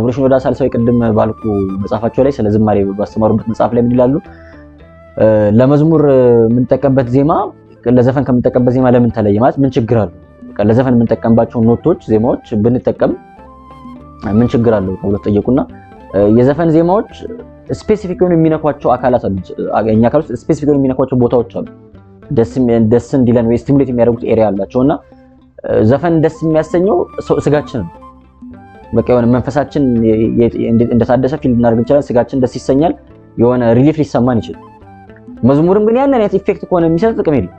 ፕሮፌሽን ወዳ ሳልሳዊ ቅድም ባልኩ መጽሐፋቸው ላይ ስለ ዝማሬ ባስተማሩበት መጽሐፍ ላይ ምን ይላሉ? ለመዝሙር የምንጠቀምበት ዜማ ለዘፈን ከምንጠቀምበት ዜማ ለምን ተለየ ማለት ምን ችግር አለው? ለዘፈን የምንጠቀምባቸው ኖቶች ዜማዎች ብንጠቀም ምን ችግር አለው ተብሎ ተጠየቁና የዘፈን ዜማዎች ስፔሲፊክ የሆኑ የሚነኳቸው አካላት አሉ። እኛ አካል ውስጥ ስፔሲፊክ የሆኑ የሚነኳቸው ቦታዎች አሉ። ደስ እንዲለን ወይ ስቲሙሌት የሚያደርጉት ኤሪያ አላቸውና ዘፈን ደስ የሚያሰኘው ስጋችን ነው። በቃ የሆነ መንፈሳችን እንደታደሰ ፊል እናደርግ እንችላለን። ስጋችን ደስ ይሰኛል፣ የሆነ ሪሊፍ ሊሰማን ይችላል። መዝሙርም ግን ያን አይነት ኢፌክት ከሆነ የሚሰጥ ጥቅም የለም።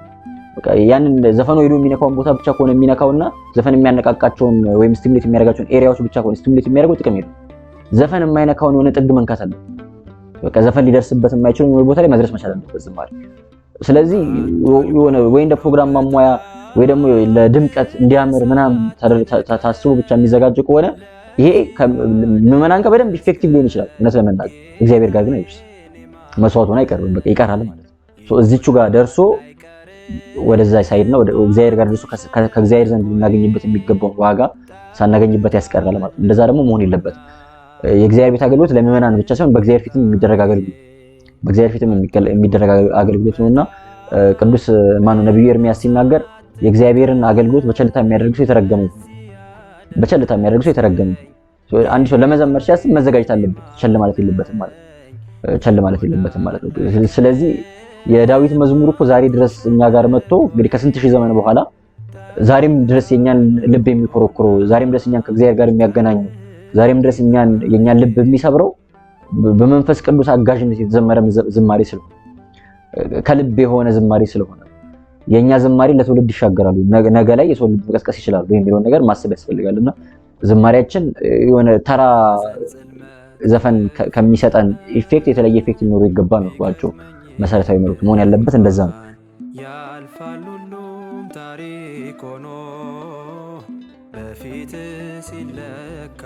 በቃ ያንን ዘፈኑ ሄዶ የሚነካውን ቦታ ብቻ ከሆነ የሚነካውና ዘፈን የሚያነቃቃቸውን ወይም ስቲሙሌት የሚያደርጋቸውን ኤሪያዎች ብቻ ከሆነ ስቲሙሌት የሚያደርገው ጥቅም የለም። ዘፈን የማይነካውን የሆነ ጥግ መንካት አለ። በቃ ዘፈን ሊደርስበት የማይችለው ቦታ ላይ መድረስ መቻል አለበት ዝማሬ። ስለዚህ የሆነ ወይ እንደ ፕሮግራም ማሟያ ወይ ደግሞ ለድምቀት እንዲያምር ምናምን ታስቦ ብቻ የሚዘጋጅ ከሆነ ይሄ ምዕመናን ጋር በደንብ ኢፌክቲቭ ሊሆን ይችላል። እውነት ለመናገር እግዚአብሔር ጋር ግን አይደርስ፣ መስዋዕት ሆነ አይቀርም፣ በቃ ይቀራል ማለት ነው። እዚቹ ጋር ደርሶ ወደዛ ሳይድ ነው እግዚአብሔር ጋር ደርሶ ከእግዚአብሔር ዘንድ ልናገኝበት የሚገባውን ዋጋ ሳናገኝበት ያስቀራል ማለት ነው። እንደዛ ደግሞ መሆን የለበትም። የእግዚአብሔር ቤት አገልግሎት ለምዕመናን ብቻ ሳይሆን በእግዚአብሔር ፊትም የሚደረግ አገልግሎት ነውና ቅዱስ ነብዩ ኤርምያስ ሲናገር የእግዚአብሔርን አገልግሎት በቸልታ የሚያደርግ ሰው የተረገመ ነው። አንድ ሰው ለመዘመር ሲያስብ መዘጋጀት አለበት፣ ቸል ማለት የለበትም ማለት ነው። ስለዚህ የዳዊት መዝሙር እኮ ዛሬ ድረስ እኛ ጋር መጥቶ እንግዲህ ከስንት ሺህ ዘመን በኋላ ዛሬም ድረስ የኛን ልብ የሚኮረኩረው፣ ዛሬም ድረስ እኛን ከእግዚአብሔር ጋር የሚያገናኘው፣ ዛሬም ድረስ የኛን ልብ የሚሰብረው በመንፈስ ቅዱስ አጋዥነት የተዘመረ ዝማሬ ስለሆነ ከልብ የሆነ ዝማሬ ስለሆነ የኛ ዝማሬ ለትውልድ ይሻገራሉ፣ ነገ ላይ የሰው ልብ መቀስቀስ ይችላሉ የሚለውን ነገር ማሰብ ያስፈልጋልና ዝማሬያችን የሆነ ተራ ዘፈን ከሚሰጠን ኢፌክት የተለየ ኢፌክት ሊኖረው ይገባል ነው ባጭሩ። መሰረታዊ መልእክት መሆን ያለበት እንደዛ ነው። ያልፋል ሁሉም ታሪክ ሆኖ በፊት ሲለካ